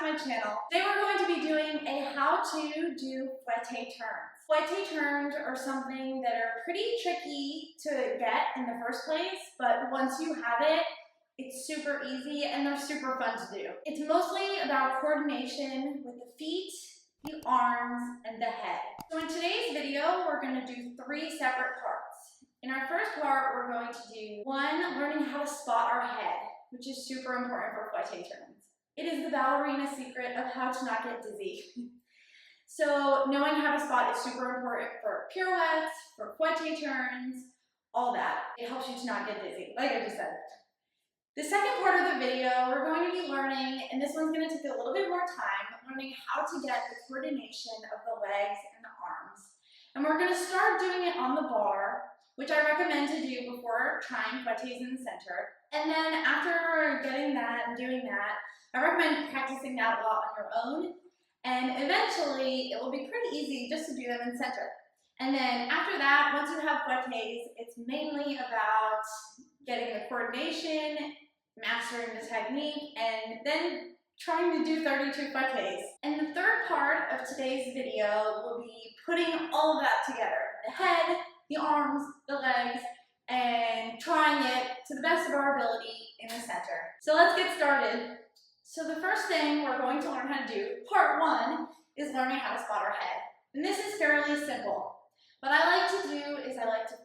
to my channel. Today we're going to be doing a how to do fouette turns. Fouette turns are something that are pretty tricky to get in the first place, but once you have it, it's super easy and they're super fun to do. It's mostly about coordination with the feet, the arms, and the head. So in today's video, we're going to do 3 separate parts. In our first part, we're going to do 1, learning how to spot our head, which is super important for fouette turns. It is the ballerina secret of how to not get dizzy. So knowing how to spot is super important for pirouettes, for fouette turns, all that. It helps you to not get dizzy, like I just said. The second part of the video, we're going to be learning, and this one's going to take a little bit more time, learning how to get the coordination of the legs and the arms. And we're going to start doing it on the bar, which I recommend to do before trying fouettes in the center. And then after getting that and doing that, I recommend practicing that a lot on your own. And eventually, it will be pretty easy just to do them in center. And then after that, once you have fouettes, it's mainly about getting the coordination, mastering the technique, and then trying to do 32 fouettes. And the third part of today's video will be putting all of that together. The head, the arms, the legs, and trying it to the best of our ability in the center. So let's get started. So the first thing we're going to learn how to do, part 1, is learning how to spot our head. And this is fairly simple. What I like to do is I like to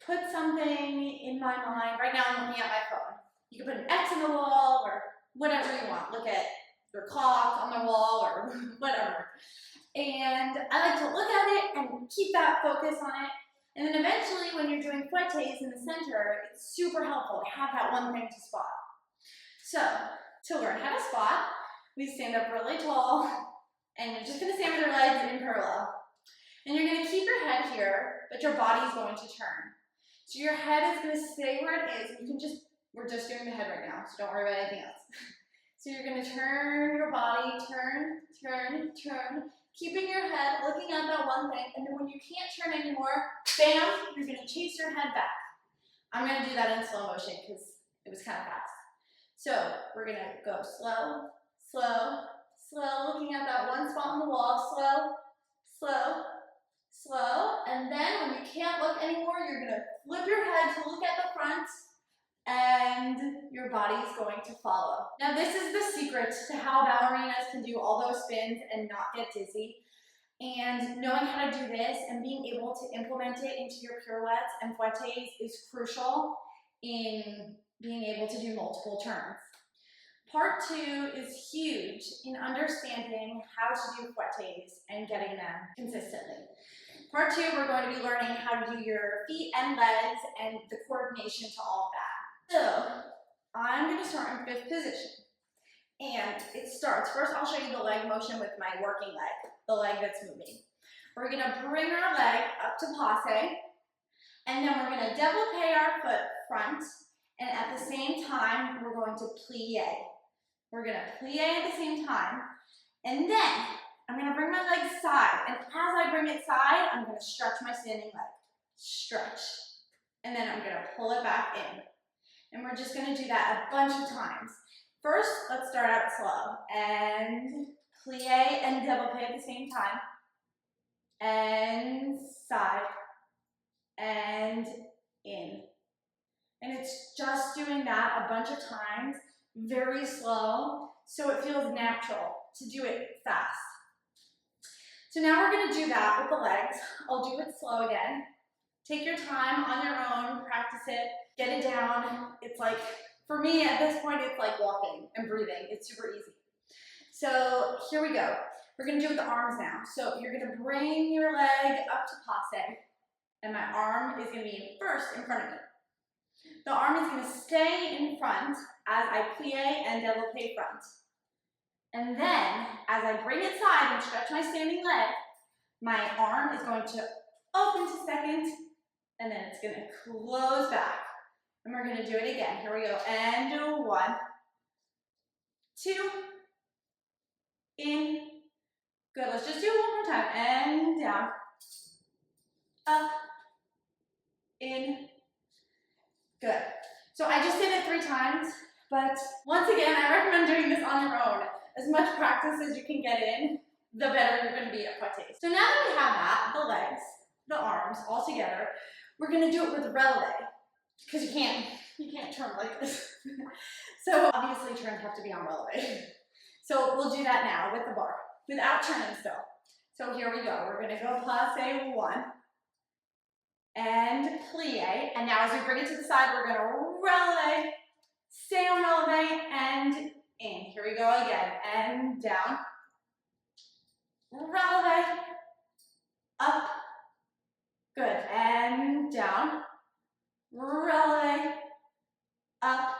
put something in my mind. Right now I'm looking at my phone. You can put an X in the wall or whatever you want. Look at your clock on the wall or whatever. And I like to look at it and keep that focus on it. And then eventually when you're doing fouettes in the center, it's super helpful to have that one thing to spot. So to learn how to spot, we stand up really tall and you're just going to stand with your legs in parallel. And you're going to keep your head here, but your body's going to turn. So your head is going to stay where it is. You can just, we're just doing the head right now, so don't worry about anything else. So you're going to turn your body, turn, turn, turn, keeping your head looking at that one thing, and then when you can't turn anymore, bam, you're going to chase your head back. I'm going to do that in slow motion because it was kind of fast. So we're going to go slow, slow, slow, looking at that one spot on the wall, slow, slow, slow, and then when you can't look anymore, you're going to flip your head to look at the front, and your body's going to follow. Now this is the secret to how ballerinas can do all those spins and not get dizzy. And knowing how to do this and being able to implement it into your pirouettes and fouettes is crucial in being able to do multiple turns. Part 2 is huge in understanding how to do fouettes and getting them consistently. Part 2, we're going to be learning how to do your feet and legs and the coordination to all of that. So, I'm going to start in 5th position. And it starts, first I'll show you the leg motion with my working leg, the leg that's moving. We're going to bring our leg up to passe, and then we're going to développer our foot front, and at the same time, we're going to plie. We're going to plie at the same time, and then I'm going to bring my leg side, and as I bring it side, I'm going to stretch my standing leg. Stretch. And then I'm going to pull it back in. And we're just going to do that a bunch of times. First, let's start out slow. And plie and développé at the same time. And side. And in. And it's just doing that a bunch of times, very slow, so it feels natural to do it fast. So now we're going to do that with the legs. I'll do it slow again. Take your time on your own, practice it, get it down. It's like, for me at this point, it's like walking and breathing. It's super easy. So here we go. We're going to do it with the arms now. So you're going to bring your leg up to passe, and my arm is going to be first in front of me. The arm is going to stay in front as I plie and développé front. And then, as I bring it side and stretch my standing leg, my arm is going to open to second, and then it's going to close back. And we're going to do it again. Here we go. And 1, 2, in. Good. Let's just do it one more time. And down, up, in. Good. So I just did it 3 times, but once again, I recommend doing this on your own. as much practice as you can get in, the better you're gonna be at Fouettès. So now that we have that, the legs, the arms all together, we're gonna do it with releve, because you can't turn like this. So obviously turns have to be on releve. So we'll do that now with the bar, without turning still. So here we go. We're gonna go passe 1 and plie. And now as we bring it to the side, we're gonna releve, stay on releve and in. Here we go again. And down. Releve, up. Good. And down. Releve, up.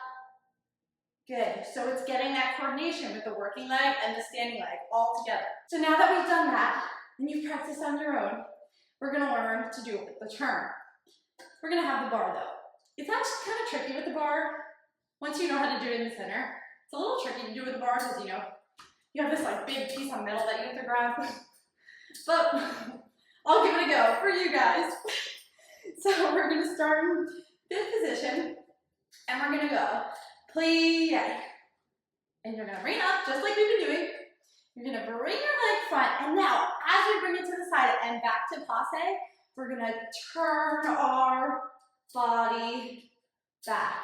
Good. So it's getting that coordination with the working leg and the standing leg all together. So now that we've done that, and you've practiced on your own, we're going to learn to do it with the turn. We're going to have the bar though. It's actually kind of tricky with the bar. Once you know how to do it in the center, it's a little tricky to do with the bar because, you know, you have this like big piece of metal that you have to grab. But I'll give it a go for you guys. So we're going to start in this position and we're going to go plie. And you're going to bring it up just like we've been doing. You're going to bring your leg front. And now as we bring it to the side and back to passe, we're going to turn our body back.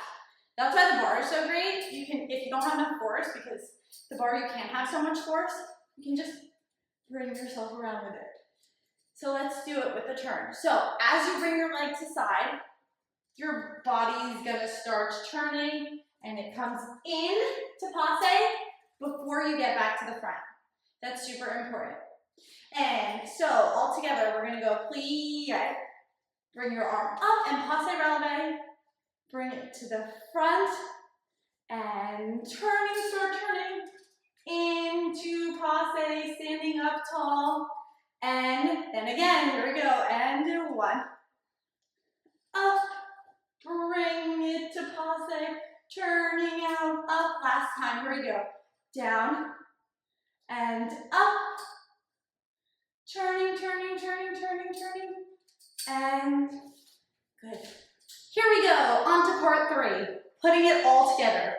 That's why the bar is so great. You can, if you don't have enough force, because the bar you can't have so much force, you can just bring yourself around with it. So let's do it with the turn. So as you bring your leg to side, your body is gonna start turning and it comes in to passe before you get back to the front. That's super important. And so all together, we're gonna go plie, bring your arm up and passe releve, bring it to the front and turning, start turning into passe, standing up tall. And then again, here we go, and do 1. Up, bring it to passe, turning out, up, last time, here we go. Down, and up, turning, turning, turning, turning, turning, and good. Here we go, on to part 3, putting it all together.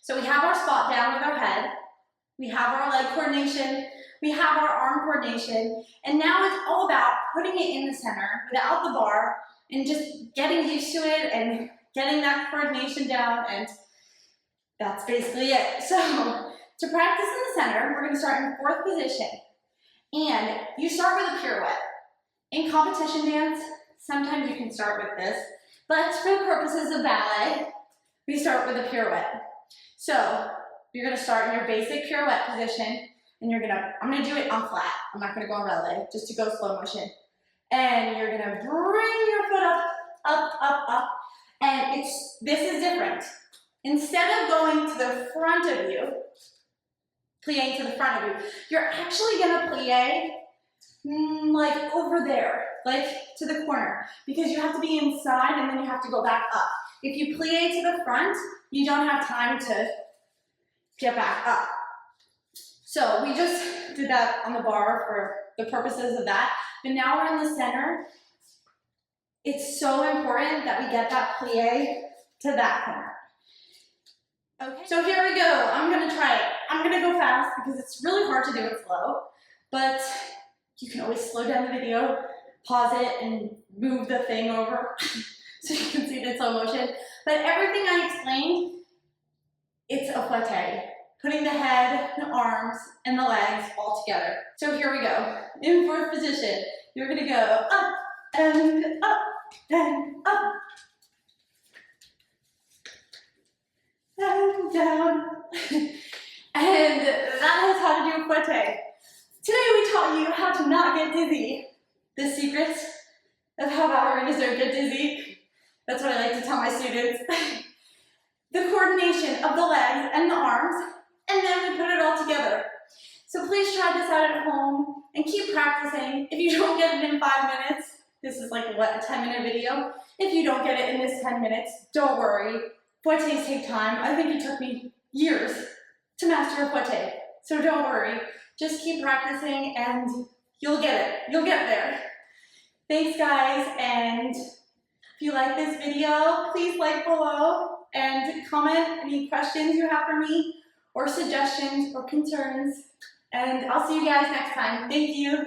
So we have our spot down with our head, we have our leg coordination, we have our arm coordination, and now it's all about putting it in the center without the bar and just getting used to it and getting that coordination down, and that's basically it. So to practice in the center, we're going to start in 4th position, and you start with a pirouette. In competition dance, sometimes you can start with this, but for the purposes of ballet, we start with a pirouette. So you're going to start in your basic pirouette position. And I'm gonna do it on flat. I'm not gonna go on releve, just to go slow motion. And you're gonna bring your foot up, up, up, up. And this is different. Instead of going to the front of you, plieing to the front of you, you're actually gonna plie like over there, like to the corner, because you have to be inside and then you have to go back up. If you plie to the front, you don't have time to get back up. So we just did that on the bar for the purposes of that, but now we're in the center. It's so important that we get that plie to that corner. Okay, so here we go. I'm gonna try it. I'm gonna go fast because it's really hard to do it slow, but you can always slow down the video, pause it, and move the thing over so you can see it in slow motion. But everything I explained, it's a fouettè. Putting the head, the arms, and the legs all together. So here we go. In 4th position, you're gonna go up and up and up and down. And that is how to do a fouettè. Today we taught you how to not get dizzy. The secret of how ballerinas don't get dizzy. That's what I like to tell my students. The coordination of the legs and the arms, and then we put it all together. So please try this out at home and keep practicing. If you don't get it in 5 minutes, this is like, what, a 10-minute video? If you don't get it in this 10 minutes, don't worry. Fouettès take time. I think it took me years to master a fouettè. So don't worry. Just keep practicing and you'll get it. You'll get there. Thanks, guys. And if you like this video, please like below and comment any questions you have for me. or suggestions or concerns. And I'll see you guys next time. Thank you.